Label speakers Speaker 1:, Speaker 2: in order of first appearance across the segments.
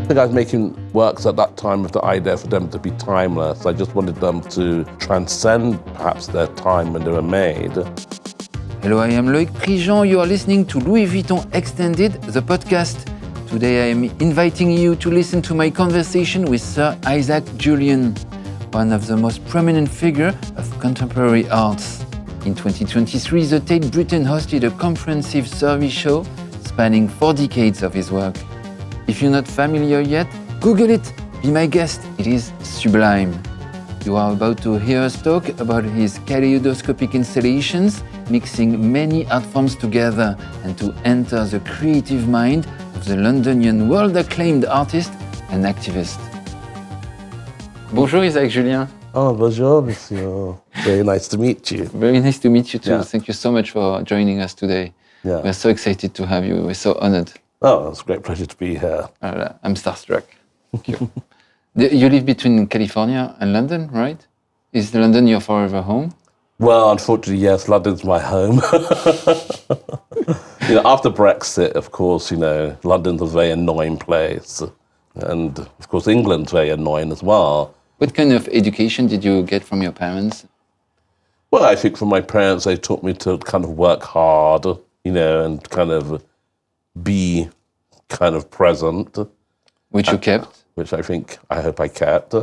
Speaker 1: think I was making works at that time with the idea for them to be timeless. I just wanted them to transcend perhaps their time when they were made.
Speaker 2: Hello, I am Loïc Prigent. You are listening to Louis Vuitton Extended, the podcast. Today I am inviting you to listen to my conversation with Sir Isaac Julien, one of the most prominent figures of contemporary arts. In 2023, the Tate Britain hosted a comprehensive survey show spanning 4 decades of his work. If you're not familiar yet, Google it, be my guest, it is sublime. You are about to hear us talk about his kaleidoscopic installations, mixing many art forms together and to enter the creative mind of the Londonian world-acclaimed artist and activist. Bonjour Isaac Julien.
Speaker 1: Oh, bonjour, monsieur. Very nice to meet you.
Speaker 2: Very nice to meet you too.
Speaker 1: Yeah.
Speaker 2: Thank you so much for joining us today.
Speaker 1: Yeah.
Speaker 2: We're so excited to have you. We're so honored.
Speaker 1: Oh, it's a great pleasure to be here.
Speaker 2: I'm starstruck. Thank you. You live between California and London, right? Is London your forever home?
Speaker 1: Well, unfortunately, yes, London's my home. After Brexit, of course, London's a very annoying place. And, of course, England's very annoying as well.
Speaker 2: What kind of education did you get from your parents?
Speaker 1: Well, I think from my parents, they taught me to kind of work hard, and kind of be kind of present.
Speaker 2: Which you kept?
Speaker 1: Which I hope I kept.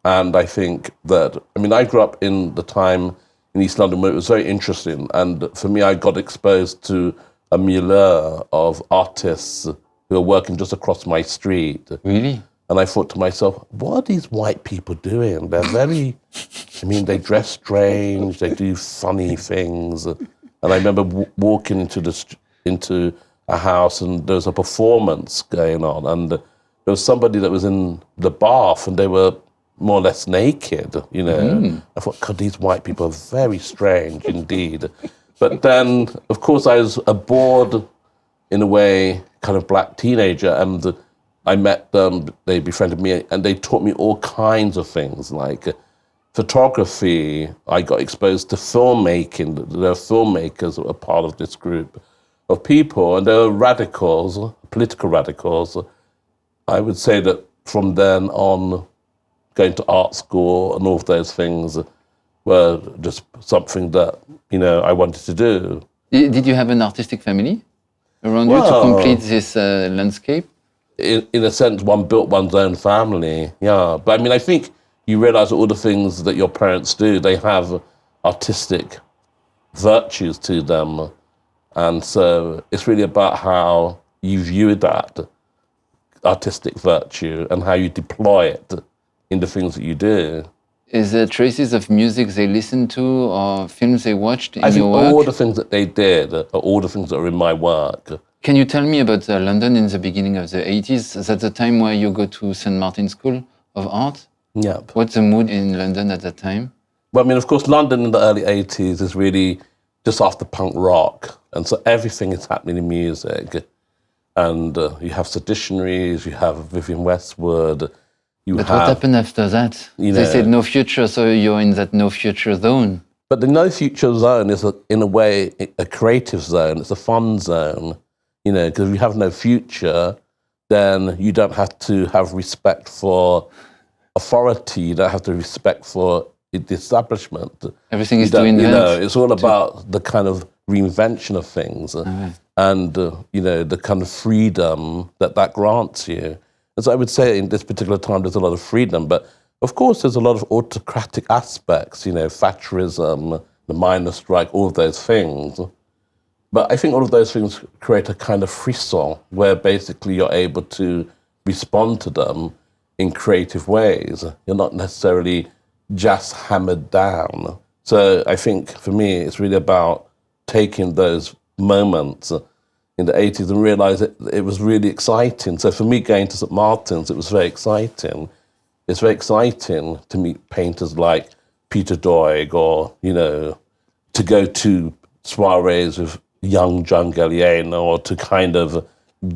Speaker 1: And I think that, I grew up in the time in East London where it was very interesting. And for me, I got exposed to a milieu of artists who are working just across my street.
Speaker 2: Really?
Speaker 1: And I thought to myself, what are these white people doing? They're very, they dress strange, they do funny things. And I remember walking into a house and there was a performance going on. And there was somebody that was in the bath and they were more or less naked, I thought, God, these white people are very strange indeed. But then, of course, I was a bored, in a way, kind of black teenager, and I met them, they befriended me, and they taught me all kinds of things, like photography. I got exposed to filmmaking. There are filmmakers that were part of this group of people, and there were radicals, political radicals. I would say that from then on, going to art school and all of those things were just something that, I wanted to do.
Speaker 2: Did you have an artistic family around you to complete this landscape?
Speaker 1: In a sense, one built one's own family, yeah. But I think you realize that all the things that your parents do, they have artistic virtues to them. And so it's really about how you view that artistic virtue and how you deploy it in the things that you do.
Speaker 2: Is there traces of music they listened to or films they watched in your work?
Speaker 1: I think all the things that they did are all the things that are in my work.
Speaker 2: Can you tell me about London in the beginning of the 80s? Is that the time where you go to St. Martin's School of Art?
Speaker 1: Yep.
Speaker 2: What's the mood in London at that time?
Speaker 1: Well, of course, London in the early 80s is really just after punk rock. And so everything is happening in music. And you have Seditionaries, you have Vivienne Westwood.
Speaker 2: What happened after that? They said no future, so you're in that no future zone.
Speaker 1: But the no future zone is, in a way, a creative zone. It's a fun zone, because if you have no future, then you don't have to have respect for authority. You don't have to respect for the establishment.
Speaker 2: Everything is doing that.
Speaker 1: It's all about the kind of reinvention of things and, the kind of freedom that grants you. And so I would say in this particular time, there's a lot of freedom, but of course there's a lot of autocratic aspects, Thatcherism, the miners' strike, all of those things. But I think all of those things create a kind of frisson where basically you're able to respond to them in creative ways. You're not necessarily just hammered down. So I think for me, it's really about taking those moments in the 80s and realize it was really exciting. So for me, going to St. Martin's, it was very exciting. It's very exciting to meet painters like Peter Doig or, to go to soirees with young John Galliano or to kind of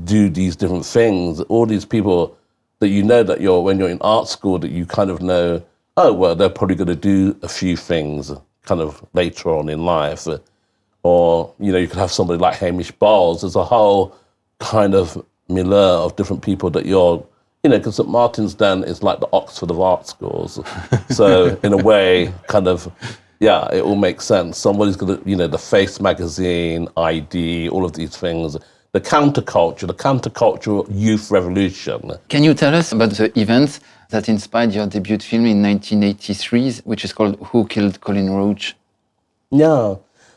Speaker 1: do these different things. All these people that that when you're in art school, that you kind of know, oh, well, they're probably going to do a few things kind of later on in life. Or, you could have somebody like Hamish Bowles. There's a whole kind of milieu of different people that you're You know, because St. Martin's Den is like the Oxford of art schools. So in a way, kind of, yeah, it all makes sense. Somebody's going to, you know, the Face magazine, ID, all of these things, the countercultural youth revolution.
Speaker 2: Can you tell us about the events that inspired your debut film in 1983, which is called Who Killed Colin Roach?
Speaker 1: Yeah.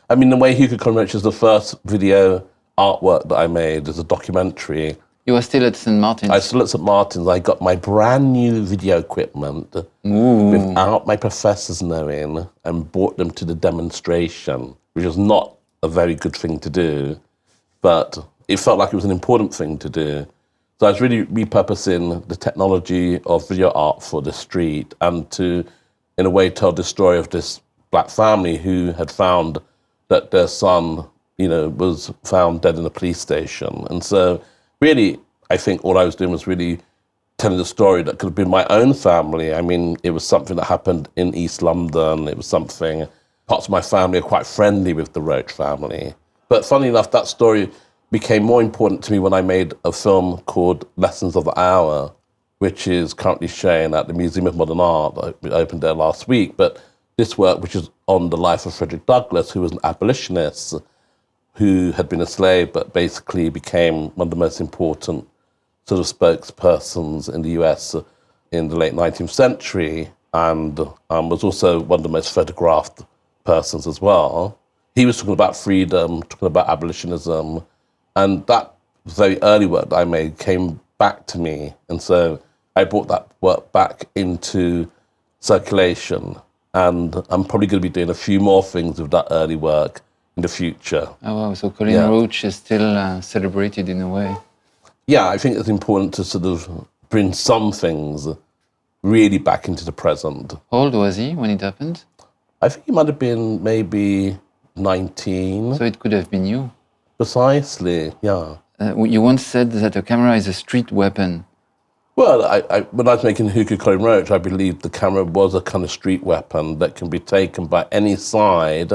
Speaker 1: I mean, the way Who Killed Colin Roach is the first video artwork that I made as a documentary.
Speaker 2: You were still at St. Martin's?
Speaker 1: I was still at St. Martin's. I got my brand new video equipment without my professors knowing and brought them to the demonstration, which was not a very good thing to do, but it felt like it was an important thing to do. So I was really repurposing the technology of video art for the street and to, in a way, tell the story of this black family who had found that their son, you know, was found dead in a police station. And so really, I think all I was doing was really telling the story that could have been my own family. I mean, it was something that happened in East London. It was something, parts of my family are quite friendly with the Roach family. But funny enough, that story became more important to me when I made a film called Lessons of the Hour, which is currently showing at the Museum of Modern Art. I opened there last week. But this work, which is on the life of Frederick Douglass, who was an abolitionist, who had been a slave, but basically became one of the most important sort of spokespersons in the US in the late 19th century, and was also one of the most photographed persons as well. He was talking about freedom, talking about abolitionism, and that very early work that I made came back to me. And so I brought that work back into circulation, and I'm probably going to be doing a few more things with that early work in the future.
Speaker 2: Oh wow, so Colin Roach is still celebrated in a way.
Speaker 1: Yeah, I think it's important to sort of bring some things really back into the present.
Speaker 2: How old was he when it happened?
Speaker 1: I think he might have been maybe 19.
Speaker 2: So it could have been you.
Speaker 1: Precisely, yeah.
Speaker 2: You once said that a camera is a street weapon.
Speaker 1: Well, when I was making Who Killed Colin Roach, I believed the camera was a kind of street weapon that can be taken by any side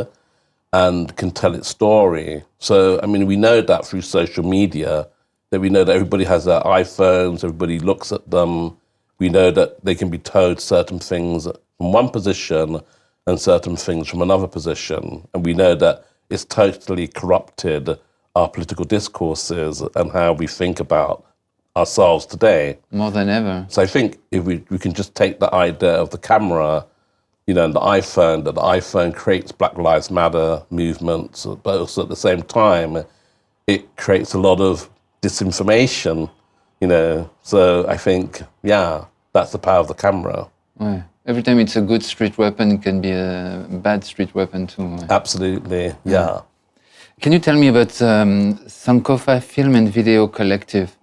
Speaker 1: and can tell its story. So, I mean, we know that through social media, that we know that everybody has their iPhones, everybody looks at them. We know that they can be told certain things from one position and certain things from another position. And we know that it's totally corrupted our political discourses and how we think about ourselves today.
Speaker 2: More than ever.
Speaker 1: So I think if we can just take the idea of the camera, you know, and the iPhone, that the iPhone creates Black Lives Matter movements, but also at the same time, it creates a lot of disinformation, you know. So I think, yeah, that's the power of the camera.
Speaker 2: Ouais. Every time it's a good street weapon, it can be a bad street weapon too. Ouais.
Speaker 1: Absolutely, yeah.
Speaker 2: Can you tell me about Sankofa Film and Video Collective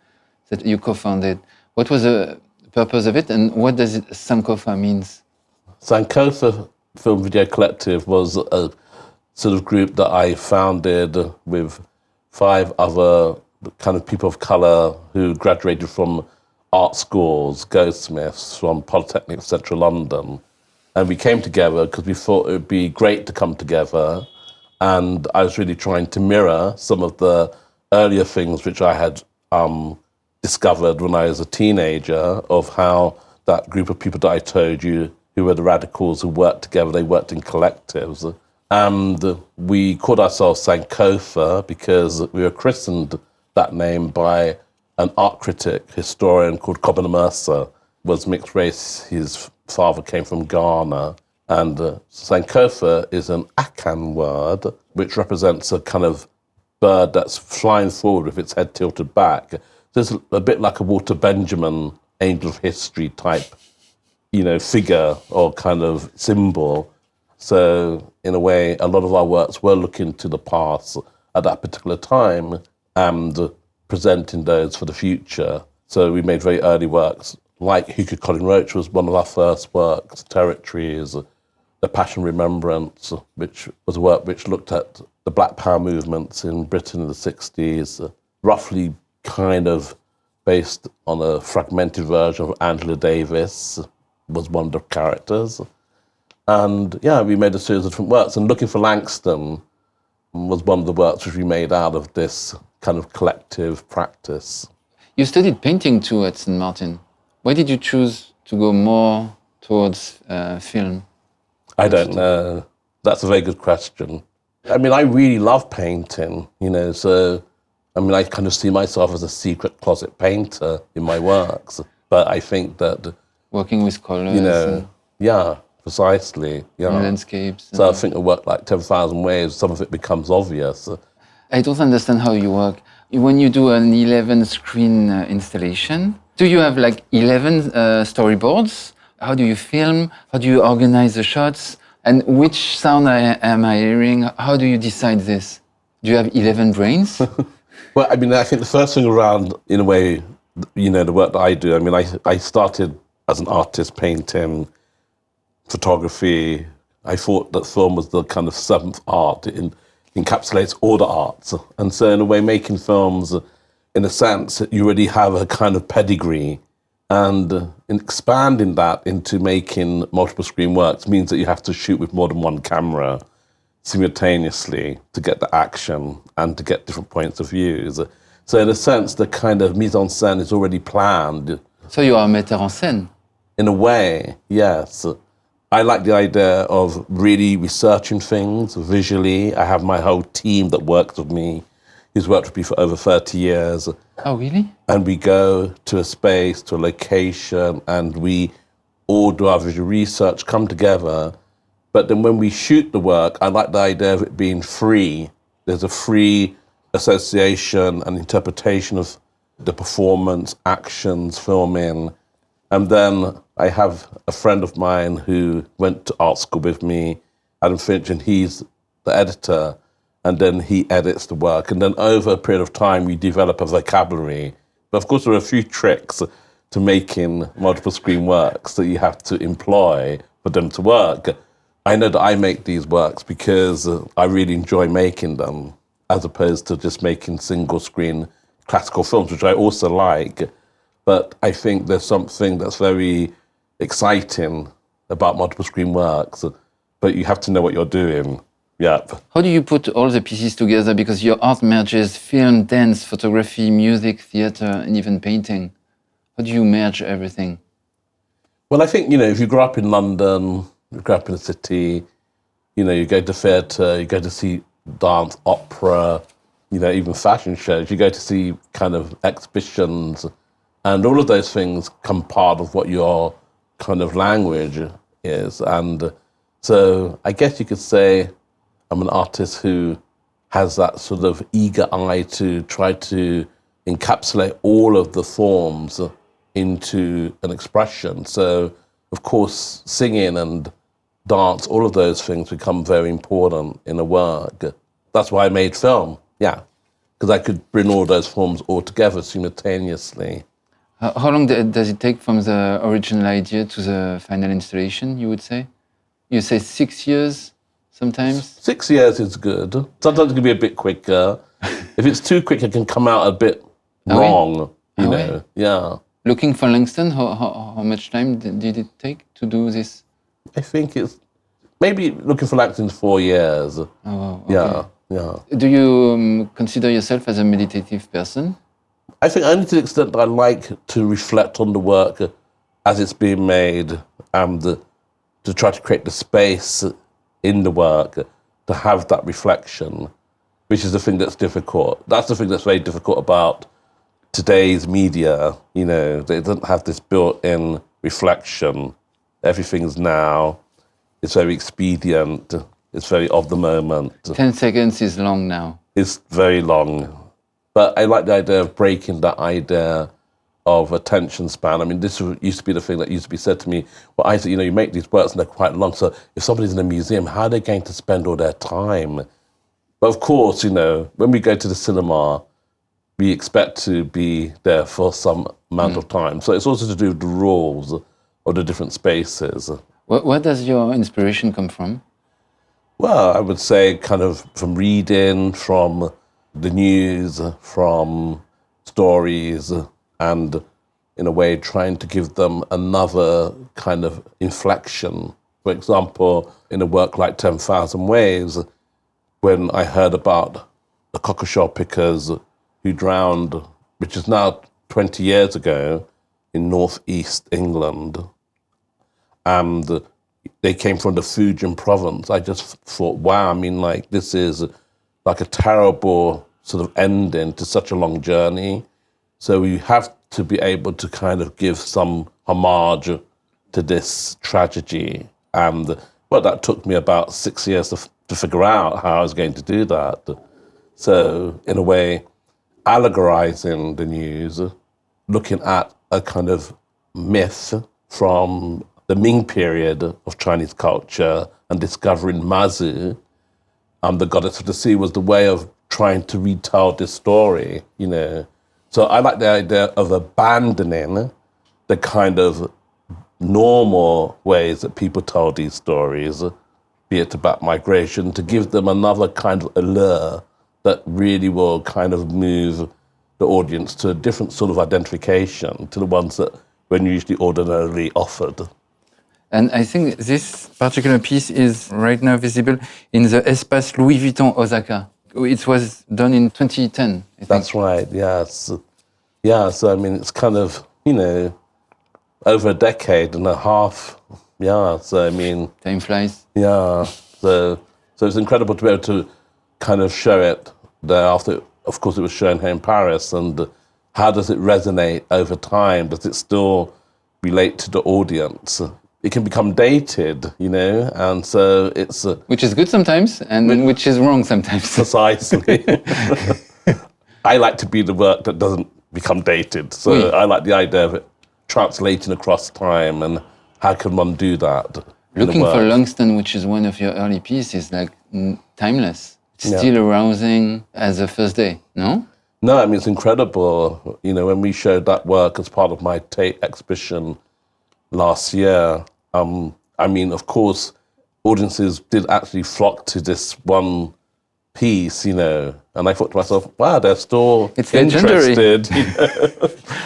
Speaker 2: that you co-founded? What was the purpose of it, and what does Sankofa means?
Speaker 1: Sankofa Film Video Collective was a sort of group that I founded with 5 other kind of people of colour who graduated from art schools, goldsmiths, from Polytechnic of Central London. And we came together because we thought it would be great to come together. And I was really trying to mirror some of the earlier things which I had discovered when I was a teenager, of how that group of people that I told you, who were the radicals who worked together, they worked in collectives. And we called ourselves Sankofa because we were christened that name by an art critic, historian called Kobina Mercer. Was mixed race. His father came from Ghana. And Sankofa is an Akan word, which represents a kind of bird that's flying forward with its head tilted back. So it's a bit like a Walter Benjamin angel of history type, you know, figure or kind of symbol. So in a way, a lot of our works were looking to the past at that particular time and presenting those for the future. So we made very early works, like Who Killed Colin Roach was one of our first works, Territories, The Passion Remembrance, which was a work which looked at the Black Power movements in Britain in the 60s, roughly kind of based on a fragmented version of Angela Davis, was one of the characters. And yeah, we made a series of different works, and Looking for Langston was one of the works which we made out of this kind of collective practice.
Speaker 2: You studied painting too at St. Martin. Why did you choose to go more towards film?
Speaker 1: I don't know. That's a very good question. I mean, I really love painting, so, I mean, I kind of see myself as a secret closet painter in my works. But I think that...
Speaker 2: Working with colors.
Speaker 1: Yeah, precisely. Yeah.
Speaker 2: Landscapes.
Speaker 1: So I think a work like 10,000 Waves, some of it becomes obvious.
Speaker 2: I don't understand how you work. When you do an 11-screen installation, do you have like 11 storyboards? How do you film? How do you organize the shots? And which sound am I hearing? How do you decide this? Do you have 11 brains?
Speaker 1: Well, I mean, I think the first thing around, in a way, the work that I do, I mean, I started as an artist painting, photography. I thought that film was the kind of seventh art. It encapsulates all the arts. And so in a way, making films, in a sense, you already have a kind of pedigree. And in expanding that into making multiple screen works means that you have to shoot with more than one camera simultaneously to get the action and to get different points of views. So in a sense, the kind of mise en scène is already planned.
Speaker 2: So you are a metteur en scène?
Speaker 1: In a way, yes. I like the idea of really researching things visually. I have my whole team that works with me, who's worked with me for over 30 years.
Speaker 2: Oh, really?
Speaker 1: And we go to a space, to a location, and we all do our visual research, come together. But then when we shoot the work, I like the idea of it being free. There's a free association and interpretation of the performance, actions, filming. And then I have a friend of mine who went to art school with me, Adam Finch, and he's the editor. And then he edits the work. And then over a period of time, we develop a vocabulary. But of course, there are a few tricks to making multiple screen works that you have to employ for them to work. I know that I make these works because I really enjoy making them, as opposed to just making single screen classical films, which I also like. But I think there's something that's very exciting about multiple screen works, but you have to know what you're doing. Yeah.
Speaker 2: How do you put all the pieces together? Because your art merges film, dance, photography, music, theater, and even painting. How do you merge everything?
Speaker 1: Well, I think, if you grow up in London, you grow up in a city, you go to theatre, you go to see dance, opera, even fashion shows, you go to see kind of exhibitions, and all of those things come part of what your kind of language is. And so I guess you could say I'm an artist who has that sort of eager eye to try to encapsulate all of the forms into an expression. So, of course, singing and dance, all of those things become very important in a work. That's why I made film, because I could bring all those forms all together simultaneously.
Speaker 2: How long does it take from the original idea to the final installation, you would say? You say 6 years? Sometimes? 6
Speaker 1: years is good. Sometimes it can be a bit quicker. If it's too quick, it can come out a bit wrong, you know. Yeah.
Speaker 2: Looking for Langston, how much time did it take to do this?
Speaker 1: I think it's maybe Looking for Langston 4 years.
Speaker 2: Oh, wow. Okay.
Speaker 1: Yeah.
Speaker 2: Do you consider yourself as a meditative person?
Speaker 1: I think only to the extent that I like to reflect on the work as it's being made and to try to create the space in the work to have that reflection, which is the thing that's difficult. That's the thing that's very difficult about today's media. They don't have this built-in reflection. Everything's now. It's very expedient. It's very of the moment.
Speaker 2: 10 seconds is long now.
Speaker 1: It's very long. But I like the idea of breaking that idea of attention span. I mean, this used to be the thing that used to be said to me. Well, Isaac, you make these works and they're quite long. So if somebody's in a museum, how are they going to spend all their time? But of course, when we go to the cinema, we expect to be there for some amount of time. So it's also to do with the rules of the different spaces.
Speaker 2: Where does your inspiration come from?
Speaker 1: Well, I would say kind of from reading, from the news, from stories, and in a way trying to give them another kind of inflection. For example, in a work like 10,000 Waves, when I heard about the cockle shell pickers who drowned, which is now 20 years ago, in northeast England, and they came from the Fujian province. I just thought, wow, I mean, like, this is like a terrible sort of ending to such a long journey. So we have to be able to kind of give some homage to this tragedy. And, well, that took me about 6 years to figure out how I was going to do that. So, in a way, allegorizing the news, looking at a kind of myth from the Ming period of Chinese culture and discovering Mazu, the goddess of the sea, was the way of trying to retell this story, you know. So I like the idea of abandoning the kind of normal ways that people tell these stories, be it about migration, to give them another kind of allure that really will kind of move the audience to a different sort of identification to the ones that were usually ordinarily offered.
Speaker 2: And I think this particular piece is right now visible in the Espace Louis Vuitton Osaka. It was done in 2010, I think.
Speaker 1: That's right, yes. Yeah, so I mean, it's kind of, you know, over a decade and a half. Yeah, so I mean...
Speaker 2: Time flies.
Speaker 1: Yeah, so it's incredible to be able to kind of show it there after, of course, it was shown here in Paris. And how does it resonate over time? Does it still relate to the audience? It can become dated, you know, and so it's...
Speaker 2: which is good sometimes, and which is wrong sometimes.
Speaker 1: Precisely. I like to be the work that doesn't become dated. So
Speaker 2: Oui.
Speaker 1: I like the idea of it translating across time, and how can one do that?
Speaker 2: Looking for Langston, which is one of your early pieces, like timeless. It's
Speaker 1: Yeah.
Speaker 2: still arousing as a first day, no?
Speaker 1: No, I mean, it's incredible. You know, when we showed that work as part of my Tate exhibition last year, I mean, of course, audiences did actually flock to this one piece, you know, and I thought to myself, wow, they're still
Speaker 2: It's
Speaker 1: interested.
Speaker 2: legendary.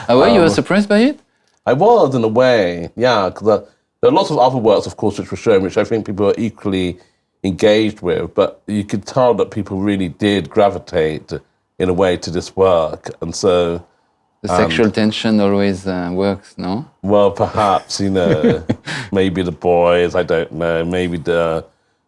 Speaker 1: You know?
Speaker 2: You were surprised by it?
Speaker 1: I was, in a way, yeah, because there are lots of other works, of course, which were shown, which I think people are equally engaged with, but you could tell that people really did gravitate, in a way, to this work, and so...
Speaker 2: The sexual tension always works, no?
Speaker 1: Well, perhaps, you know, maybe the boys, I don't know, maybe the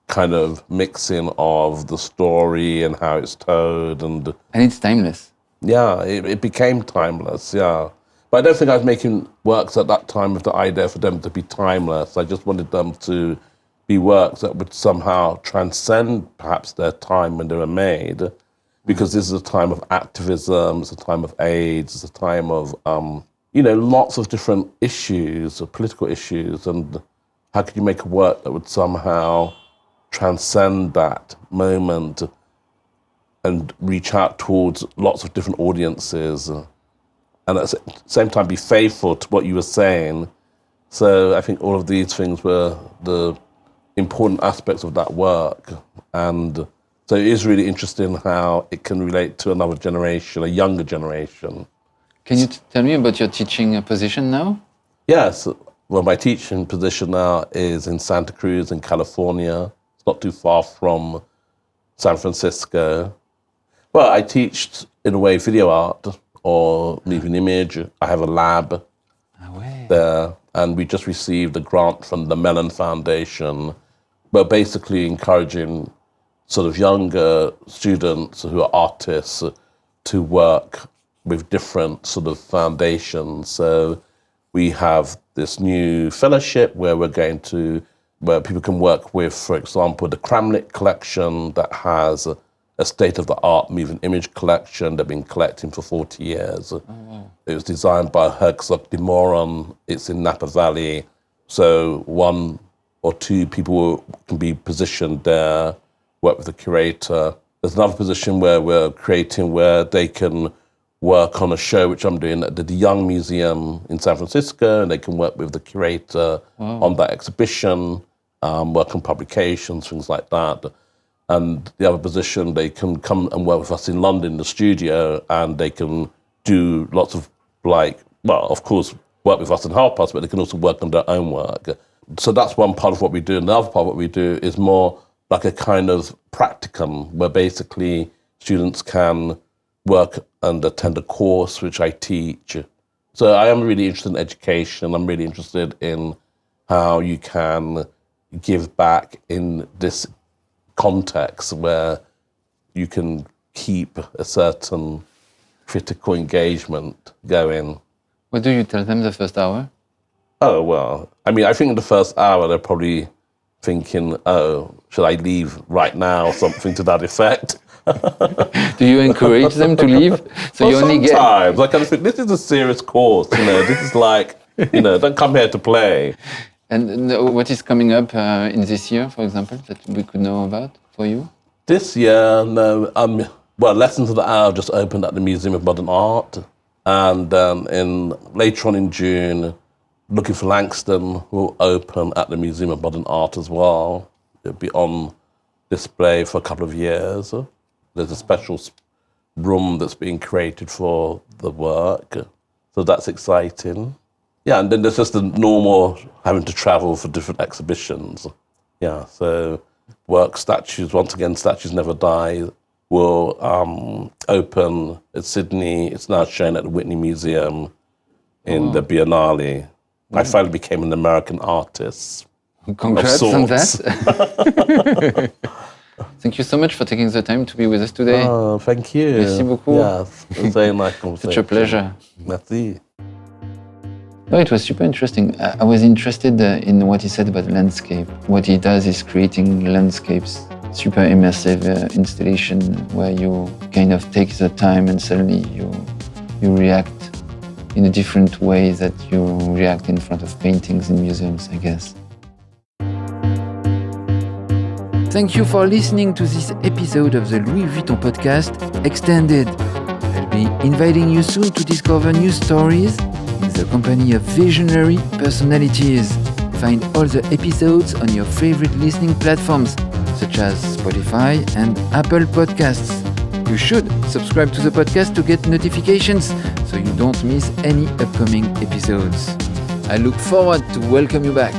Speaker 1: kind of mixing of the story and how it's told, and
Speaker 2: it's timeless.
Speaker 1: yeah, it became timeless, yeah. But I don't think I was making works at that time with the idea for them to be timeless. I just wanted them to be works that would somehow transcend perhaps their time when they were made, because this is a time of activism, it's a time of AIDS, it's a time of, you know, lots of different issues, political issues, and how could you make a work that would somehow transcend that moment and reach out towards lots of different audiences, and at the same time be faithful to what you were saying. So I think all of these things were the important aspects of that work. And so it is really interesting how it can relate to another generation, a younger generation.
Speaker 2: Can you tell me about your teaching position now?
Speaker 1: Yes. Well, my teaching position now is in Santa Cruz in California. It's not too far from San Francisco. Well, I teach, in a way, video art or moving image. I have a lab there, and we just received a grant from the Mellon Foundation. We're basically encouraging sort of younger students who are artists to work with different sort of foundations. So we have this new fellowship where where people can work with, for example, the Kramnik collection that has a state-of-the-art moving image collection they've been collecting for 40 years. Oh, wow. It was designed by Herzog de Moron. It's in Napa Valley. So one or two people can be positioned there, work with the curator. There's another position where we're creating where they can work on a show, which I'm doing at the De Young Museum in San Francisco, and they can work with the curator on that exhibition, work on publications, things like that. And the other position, they can come and work with us in London, the studio, and they can do lots of, of course, work with us and help us, but they can also work on their own work. So that's one part of what we do. And the other part of what we do is more like a kind of practicum, where basically students can work and attend a course which I teach. So I am really interested in education. I'm really interested in how you can give back in this context where you can keep a certain critical engagement going.
Speaker 2: What do you tell them the first hour?
Speaker 1: Oh, well, I mean, I think in the first hour, they're probably thinking, oh, should I leave right now? Or something to that effect.
Speaker 2: Do you encourage them to leave? So
Speaker 1: well,
Speaker 2: you only
Speaker 1: sometimes, like, I think this is a serious course, this is like, don't come here to play.
Speaker 2: And what is coming up in this year, for example, that we could know about for you?
Speaker 1: This year, no, Lessons of the Hour just opened at the Museum of Modern Art. And later on in June, Looking for Langston will open at the Museum of Modern Art as well. It'll be on display for a couple of years. There's a special room that's being created for the work. So that's exciting. Yeah, and then there's just the normal having to travel for different exhibitions. Yeah, so statues Never Die will open at Sydney. It's now shown at the Whitney Museum in the Biennale. I finally became an American artist.
Speaker 2: Congrats on that. Thank you so much for taking the time to be with us today.
Speaker 1: Oh, thank you.
Speaker 2: Merci beaucoup.
Speaker 1: Yes, it was very nice conversation.
Speaker 2: Such a pleasure.
Speaker 1: Merci.
Speaker 2: No, it was super interesting. I was interested in what he said about landscape. What he does is creating landscapes, super immersive installation where you kind of take the time and suddenly you react in a different way that you react in front of paintings in museums, I guess. Thank you for listening to this episode of the Louis Vuitton podcast, Extended. I'll be inviting you soon to discover new stories in the company of visionary personalities. Find all the episodes on your favorite listening platforms, such as Spotify and Apple Podcasts. You should subscribe to the podcast to get notifications so you don't miss any upcoming episodes. I look forward to welcome you back.